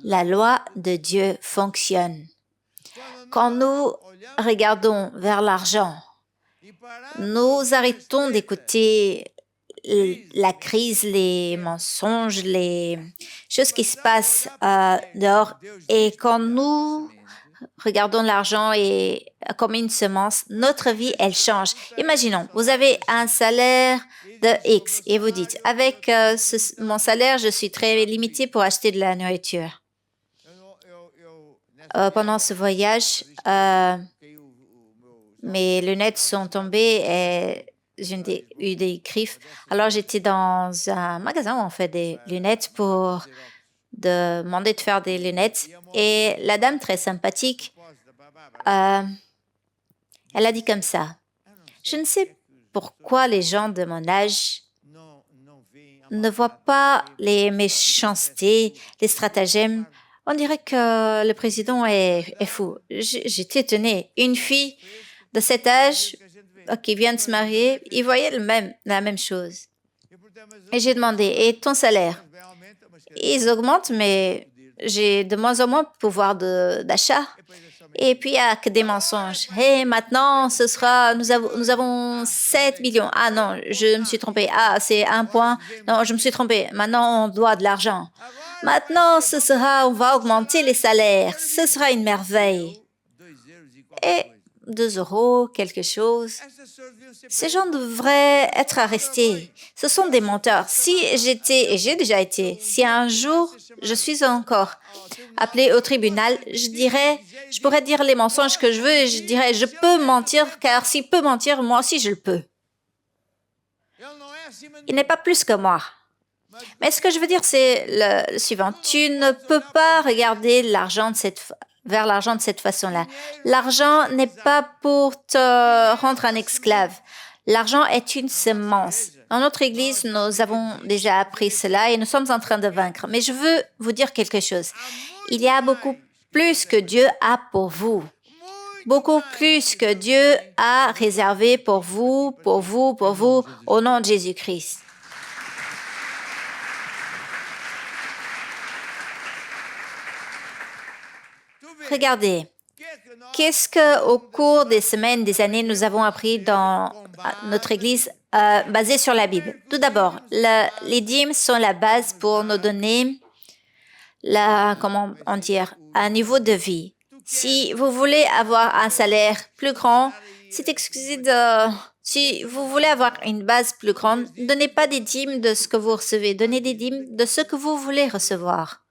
La loi de Dieu fonctionne. Quand nous regardons vers l'argent, nous arrêtons d'écouter la crise, les mensonges, les choses qui se passent dehors. Et quand nous regardons l'argent et comme une semence, notre vie, elle change. Imaginons, vous avez un salaire de X et vous dites, avec mon salaire, je suis très limité pour acheter de la nourriture. Pendant ce voyage, mes lunettes sont tombées et j'ai eu des griffes. Alors, j'étais dans un magasin où on fait des lunettes pour demander de faire des lunettes. Et la dame, très sympathique, elle a dit comme ça, « Je ne sais pourquoi les gens de mon âge ne voient pas les méchancetés, les stratagèmes. On dirait que le président est fou. » J'étais étonnée. Une fille de cet âge qui vient de se marier, il voyait la même chose. Et j'ai demandé, et ton salaire? Ils augmentent, mais j'ai de moins en moins de pouvoir d'achat. Et puis, il n'y a que des mensonges. Et maintenant, nous avons 7 millions. Ah non, je me suis trompée. Ah, c'est 1 point. Non, je me suis trompée. Maintenant, on doit de l'argent. Maintenant, on va augmenter les salaires. Ce sera une merveille. Et 2 euros, quelque chose. Ces gens devraient être arrêtés. Ce sont des menteurs. Si j'étais, et j'ai déjà été, si un jour je suis encore appelée au tribunal, je pourrais dire les mensonges que je veux et je dirais, je peux mentir, car s'il peut mentir, moi aussi je le peux. Il n'est pas plus que moi. Mais ce que je veux dire, c'est le suivant. Tu ne peux pas regarder vers l'argent de cette façon-là. L'argent n'est pas pour te rendre un esclave. L'argent est une semence. Dans notre Église, nous avons déjà appris cela et nous sommes en train de vaincre. Mais je veux vous dire quelque chose. Il y a beaucoup plus que Dieu a pour vous. Beaucoup plus que Dieu a réservé pour vous, au nom de Jésus-Christ. Regardez, qu'est-ce qu'au cours des semaines, des années, nous avons appris dans notre Église basée sur la Bible? Tout d'abord, les dîmes sont la base pour nous donner un niveau de vie. Si vous voulez avoir un salaire plus grand, si vous voulez avoir une base plus grande, ne donnez pas des dîmes de ce que vous recevez, donnez des dîmes de ce que vous voulez recevoir.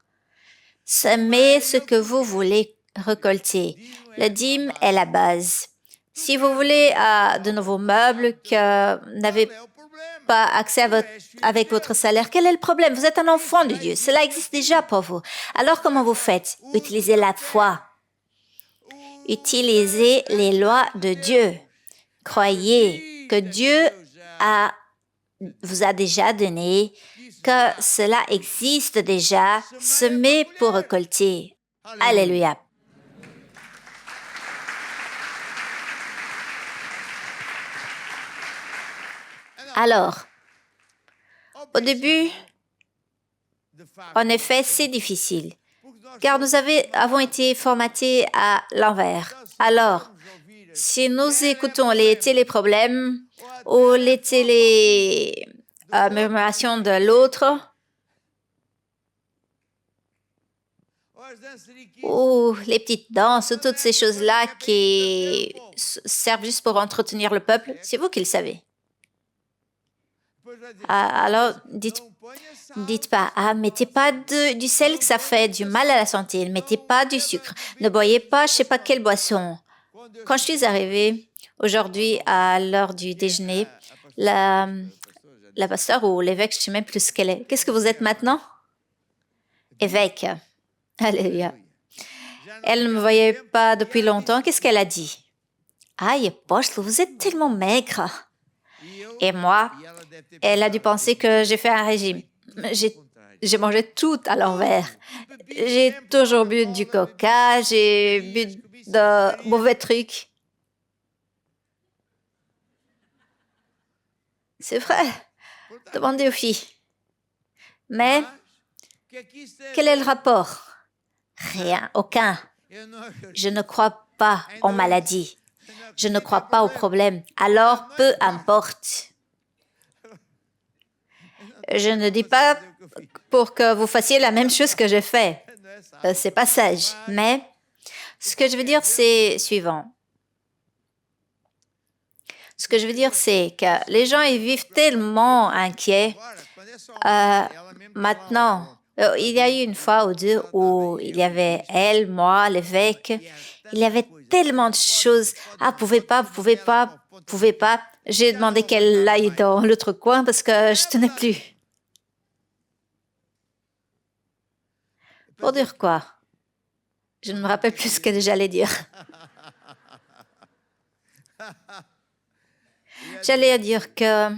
Semez ce que vous voulez récolter. Le dîme est la base. Si vous voulez de nouveaux meubles que vous n'avez pas accès avec votre salaire, quel est le problème? Vous êtes un enfant de Dieu. Cela existe déjà pour vous. Alors, comment vous faites? Utilisez la foi. Utilisez les lois de Dieu. Croyez que Dieu vous a déjà donné, que cela existe déjà. Semez pour récolter. Alléluia. Alors, au début, en effet, c'est difficile, car nous avons été formatés à l'envers. Alors, si nous écoutons les téléproblèmes ou les murmurations de l'autre, ou les petites danses, ou toutes ces choses-là qui servent juste pour entretenir le peuple? C'est vous qui le savez. Alors, dites pas, mettez pas du sel que ça fait du mal à la santé. Ne mettez pas du sucre. Ne boyez pas je sais pas quelle boisson. Quand je suis arrivée aujourd'hui à l'heure du déjeuner, la pasteur ou l'évêque, je ne sais même plus ce qu'elle est. Qu'est-ce que vous êtes maintenant? Évêque. Alléluia. Elle ne me voyait pas depuis longtemps. Qu'est-ce qu'elle a dit? Aïe, poche, vous êtes tellement maigre. Et moi, elle a dû penser que j'ai fait un régime. J'ai mangé tout à l'envers. J'ai toujours bu du coca, j'ai bu de mauvais trucs. C'est vrai. Demandez aux filles. Mais, quel est le rapport? Rien, aucun. Je ne crois pas en maladie. Je ne crois pas au problème. Alors, peu importe. Je ne dis pas pour que vous fassiez la même chose que j'ai fait. C'est pas sage. Mais, ce que je veux dire, c'est suivant. Ce que je veux dire, c'est que les gens, ils vivent tellement inquiets. Maintenant, il y a eu une fois ou deux où il y avait elle, moi, l'évêque. Il y avait tellement de choses. Ah, pouvez pas. J'ai demandé qu'elle aille dans l'autre coin parce que je tenais plus. Pour dire quoi? Je ne me rappelle plus ce que j'allais dire. J'allais dire que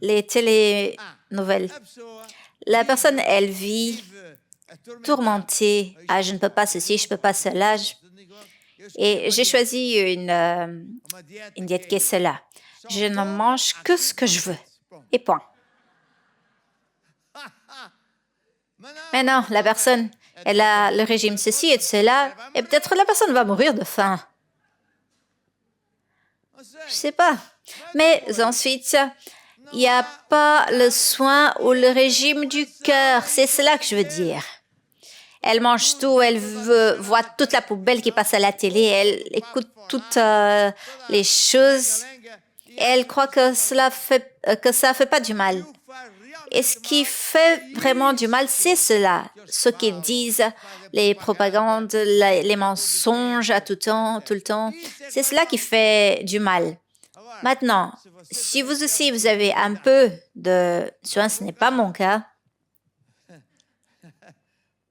les télénouvelles, la personne, elle vit tourmentée. Ah, je ne peux pas ceci, je ne peux pas cela. Et j'ai choisi une diète qui est cela. Je ne mange que ce que je veux. Et point. Mais non, la personne, elle a le régime ceci et de cela, et peut-être la personne va mourir de faim. Je ne sais pas. Mais ensuite, il n'y a pas le soin ou le régime du cœur. C'est cela que je veux dire. Elle mange tout, elle voit toute la poubelle qui passe à la télé, elle écoute toutes les choses. Elle croit que ça fait pas du mal. Et ce qui fait vraiment du mal, c'est cela. Ce qu'ils disent, les propagandes, les mensonges à tout le temps. C'est cela qui fait du mal. Maintenant, si vous aussi, vous avez un peu de soin, ce n'est pas mon cas.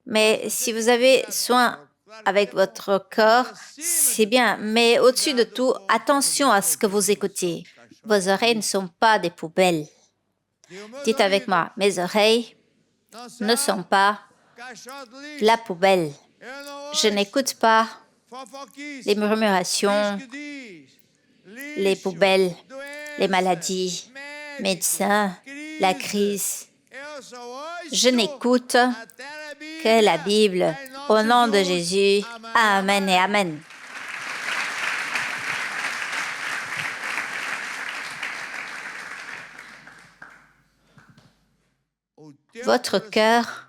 Mais si vous avez soin avec votre corps, c'est bien. Mais au-dessus de tout, attention à ce que vous écoutez. Vos oreilles ne sont pas des poubelles. Dites avec moi, mes oreilles ne sont pas la poubelle. Je n'écoute pas les murmurations, les poubelles, les maladies, médecins, la crise. Je n'écoute que la Bible. Au nom de Jésus, Amen et Amen. Votre cœur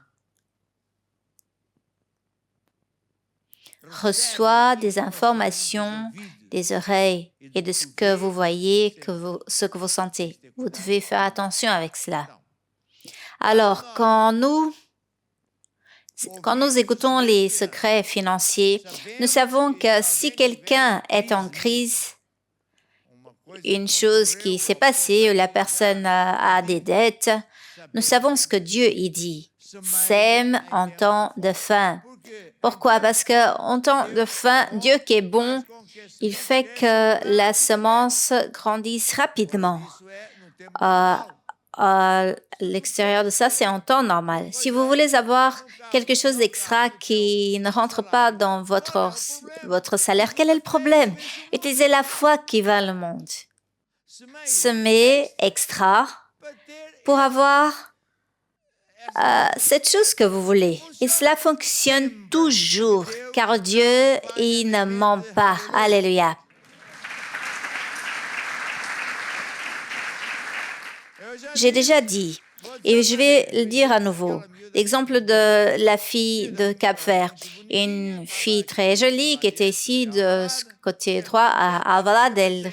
reçoit des informations des oreilles et de ce que vous voyez, ce que vous sentez. Vous devez faire attention avec cela. Alors, quand nous écoutons les secrets financiers, nous savons que si quelqu'un est en crise, une chose qui s'est passée, la personne a des dettes, nous savons ce que Dieu y dit. Sème en temps de faim. Pourquoi? Parce qu'en temps de faim, Dieu qui est bon, il fait que la semence grandisse rapidement. À l'extérieur de ça, c'est en temps normal. Si vous voulez avoir quelque chose d'extra qui ne rentre pas dans votre salaire, quel est le problème? Utilisez la foi qui va le monde. Semez extra pour avoir cette chose que vous voulez. Et cela fonctionne toujours, car Dieu, il ne ment pas. Alléluia. J'ai déjà dit, Et je vais le dire à nouveau. L'exemple de la fille de Cap-Vert, une fille très jolie qui était ici de ce côté droit à Alvalade.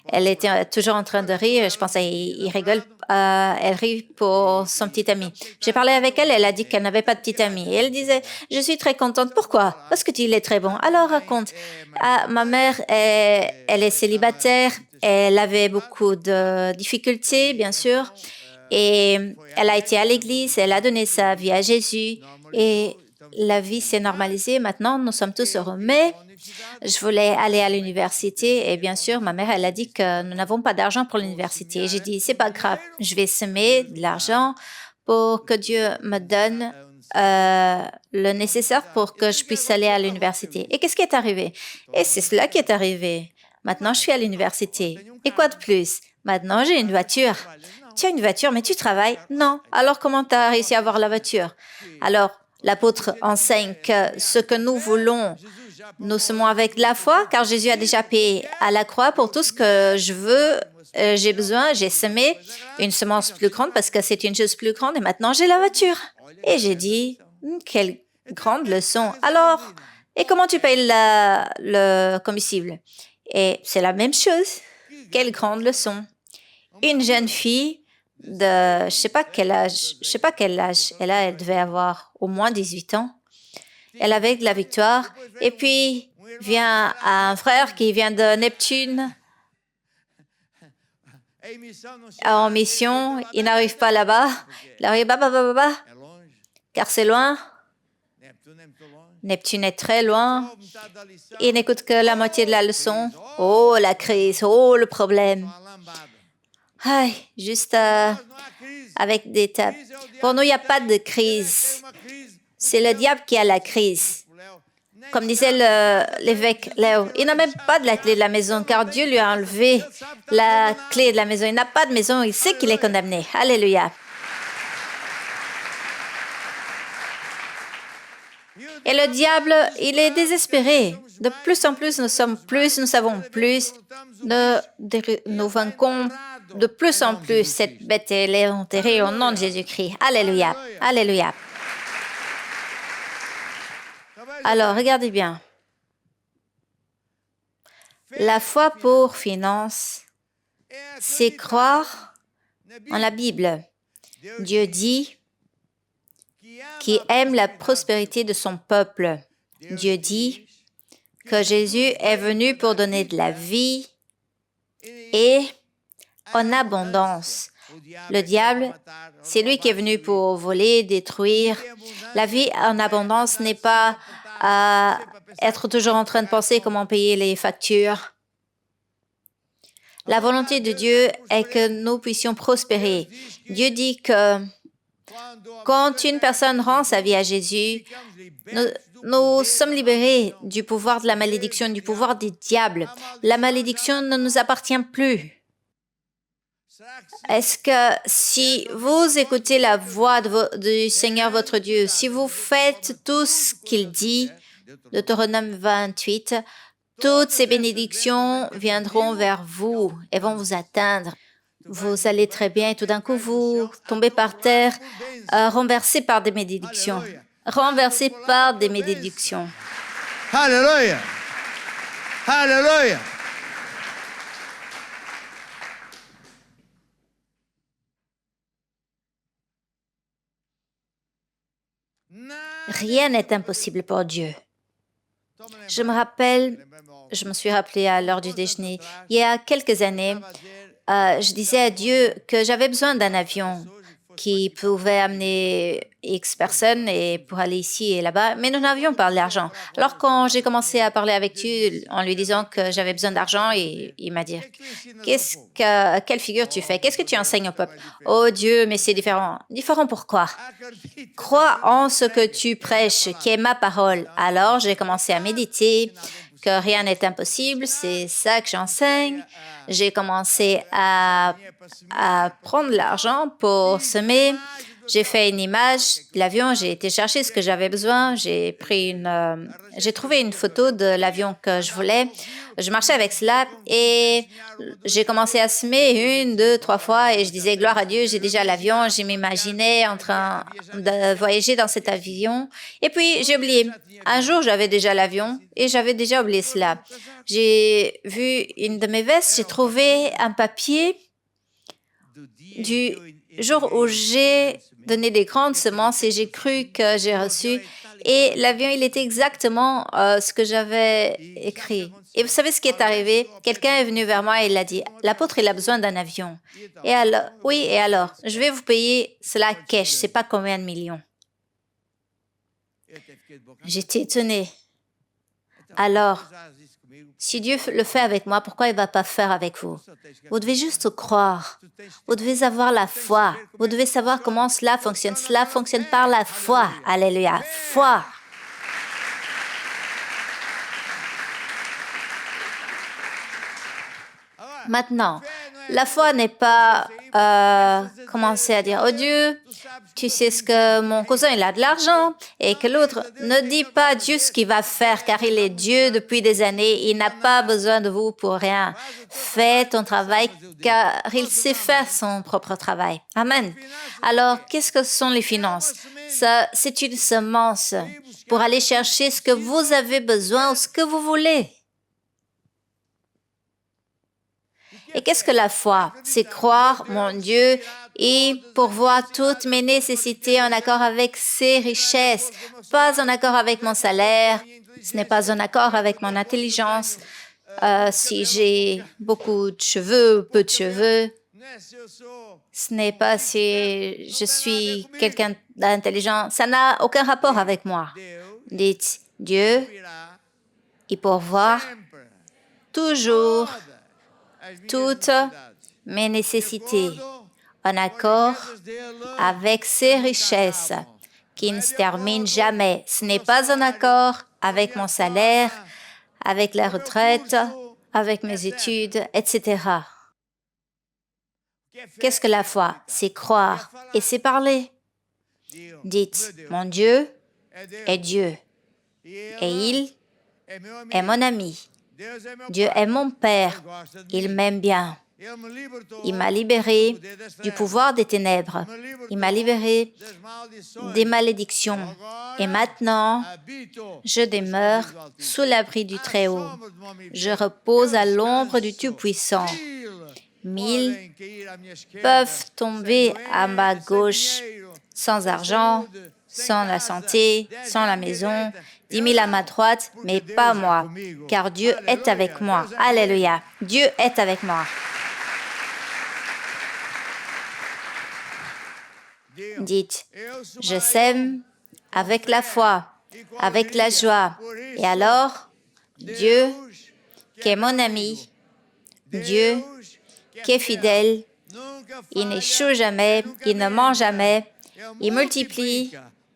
Elle était toujours en train de rire. Je pense qu'elle rigole. Elle rit pour son petit ami. J'ai parlé avec elle. Elle a dit qu'elle n'avait pas de petit ami. Et elle disait, je suis très contente. Pourquoi? Parce que il est très bon. Alors raconte. Ma mère, elle est célibataire. Elle avait beaucoup de difficultés, bien sûr. Et elle a été à l'église. Elle a donné sa vie à Jésus. Et la vie s'est normalisée. Maintenant, nous sommes tous heureux. Mais je voulais aller à l'université et bien sûr, ma mère, elle a dit que nous n'avons pas d'argent pour l'université. Et j'ai dit, c'est pas grave, je vais semer de l'argent pour que Dieu me donne le nécessaire pour que je puisse aller à l'université. Et qu'est-ce qui est arrivé? Et c'est cela qui est arrivé. Maintenant, je suis à l'université. Et quoi de plus? Maintenant, j'ai une voiture. Tu as une voiture, mais tu travailles? Non. Alors, comment tu as réussi à avoir la voiture? Alors, l'apôtre enseigne que ce que nous voulons, nous semons avec de la foi, car Jésus a déjà payé à la croix pour tout ce que je veux, j'ai besoin. J'ai semé une semence plus grande parce que c'est une chose plus grande et maintenant j'ai la voiture. Et j'ai dit, quelle grande leçon. Alors, et comment tu payes le combustible? Et c'est la même chose. Quelle grande leçon. Une jeune fille de, je sais pas quel âge elle devait avoir au moins 18 ans. Elle avait de la victoire. Et puis, vient un frère qui vient de Neptune en mission. Il n'arrive pas là-bas. Il arrive car c'est loin. Neptune est très loin. Il n'écoute que la moitié de la leçon. Oh, la crise. Oh, le problème. Aïe, juste avec des tables. Pour nous, il n'y a pas de crise. C'est le diable qui a la crise. Comme disait l'évêque Léo, il n'a même pas de la clé de la maison car Dieu lui a enlevé la clé de la maison. Il n'a pas de maison, il sait qu'il est condamné. Alléluia. Et le diable, il est désespéré. De plus en plus, nous sommes plus, nous savons plus. Nous vaincons de plus en plus cette bête et elle est enterrée au nom de Jésus-Christ. Alléluia. Alléluia. Alors, regardez bien. La foi pour finance, c'est croire en la Bible. Dieu dit qu'il aime la prospérité de son peuple. Dieu dit que Jésus est venu pour donner de la vie et en abondance. Le diable, c'est lui qui est venu pour voler, détruire. La vie en abondance n'est pas à être toujours en train de penser comment payer les factures. La volonté de Dieu est que nous puissions prospérer. Dieu dit que quand une personne rend sa vie à Jésus, nous sommes libérés du pouvoir de la malédiction, du pouvoir des diables. La malédiction ne nous appartient plus. Est-ce que si vous écoutez la voix du Seigneur votre Dieu, si vous faites tout ce qu'il dit, Deutéronome 28, toutes ces bénédictions viendront vers vous et vont vous atteindre. Vous allez très bien et tout d'un coup, vous tombez par terre, renversé par des bénédictions. Renversé par des bénédictions. Alléluia! Alléluia! Rien n'est impossible pour Dieu. Je me suis rappelé à l'heure du déjeuner, il y a quelques années, je disais à Dieu que j'avais besoin d'un avion qui pouvait amener X personnes et pour aller ici et là-bas, mais nous n'avions pas l'argent. Alors quand j'ai commencé à parler avec Dieu en lui disant que j'avais besoin d'argent, il m'a dit, quelle figure tu fais? Qu'est-ce que tu enseignes au peuple? Oh Dieu, mais c'est différent. Différent pourquoi? Crois en ce que tu prêches, qui est ma parole. Alors j'ai commencé à méditer, que rien n'est impossible, c'est ça que j'enseigne. J'ai commencé à prendre l'argent pour semer. J'ai fait une image de l'avion, j'ai été chercher ce que j'avais besoin, j'ai trouvé une photo de l'avion que je voulais. Je marchais avec cela et j'ai commencé à semer 1, 2, 3 fois et je disais gloire à Dieu, j'ai déjà l'avion, je m'imaginais en train de voyager dans cet avion. Et puis j'ai oublié. Un jour, j'avais déjà l'avion et j'avais déjà oublié cela. J'ai vu une de mes vestes, j'ai trouvé un papier du jour où j'ai donné des grandes semences et j'ai cru que j'ai reçu. Et l'avion, il était exactement ce que j'avais écrit. Et vous savez ce qui est arrivé? Quelqu'un est venu vers moi et il a dit, l'apôtre, il a besoin d'un avion. Et alors, oui, et alors, je vais vous payer cela cash, je ne sais pas combien de millions. J'étais étonnée. Alors, si Dieu le fait avec moi, pourquoi il ne va pas faire avec vous? Vous devez juste croire. Vous devez avoir la foi. Vous devez savoir comment cela fonctionne. Cela fonctionne par la foi. Alléluia. Foi. Maintenant, la foi n'est pas commencer à dire « Oh Dieu, tu sais ce que mon cousin, il a de l'argent » et que l'autre ne dit pas Dieu ce qu'il va faire car il est Dieu depuis des années. Il n'a pas besoin de vous pour rien. Fais ton travail car il sait faire son propre travail. Amen. Alors, qu'est-ce que sont les finances? Ça, c'est une semence pour aller chercher ce que vous avez besoin ou ce que vous voulez. Et qu'est-ce que la foi? C'est croire mon Dieu et pourvoir toutes mes nécessités en accord avec ses richesses, pas en accord avec mon salaire, ce n'est pas en accord avec mon intelligence, si j'ai beaucoup de cheveux ou peu de cheveux, ce n'est pas si je suis quelqu'un d'intelligent, ça n'a aucun rapport avec moi. Dites, Dieu, il pourvoit toujours toutes mes nécessités en accord avec ses richesses qui ne se terminent jamais. Ce n'est pas en accord avec mon salaire, avec la retraite, avec mes études, etc. Qu'est-ce que la foi? C'est croire et c'est parler. Dites, mon Dieu est Dieu et il est mon ami. Dieu est mon Père, il m'aime bien. Il m'a libéré du pouvoir des ténèbres. Il m'a libéré des malédictions. Et maintenant, je demeure sous l'abri du Très-Haut. Je repose à l'ombre du Tout-Puissant. 1000 peuvent tomber à ma gauche sans argent, sans la santé, sans la maison, 10 000 à ma droite, mais pas moi, car Dieu est avec moi. Alléluia. Dieu est avec moi. Dites, je sème avec la foi, avec la joie. Et alors, Dieu, qui est mon ami, Dieu, qui est fidèle, il n'échoue jamais, il ne ment jamais, il multiplie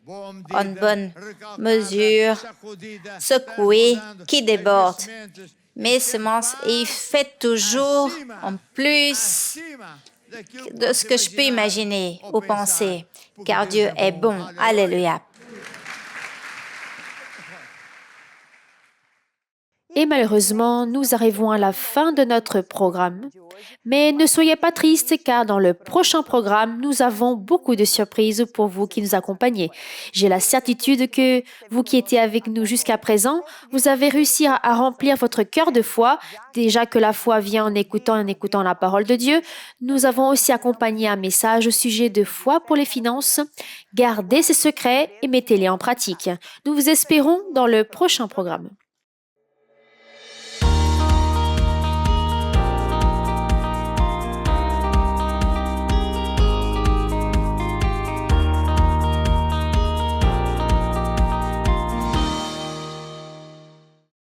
en bonne mesure, secoué, qui déborde mes semences et il fait toujours en plus de ce que je peux imaginer ou penser, car Dieu est bon. Alléluia. Et malheureusement, nous arrivons à la fin de notre programme. Mais ne soyez pas tristes car dans le prochain programme, nous avons beaucoup de surprises pour vous qui nous accompagnez. J'ai la certitude que vous qui étiez avec nous jusqu'à présent, vous avez réussi à remplir votre cœur de foi. Déjà que la foi vient en écoutant la parole de Dieu, nous avons aussi accompagné un message au sujet de foi pour les finances. Gardez ces secrets et mettez-les en pratique. Nous vous espérons dans le prochain programme.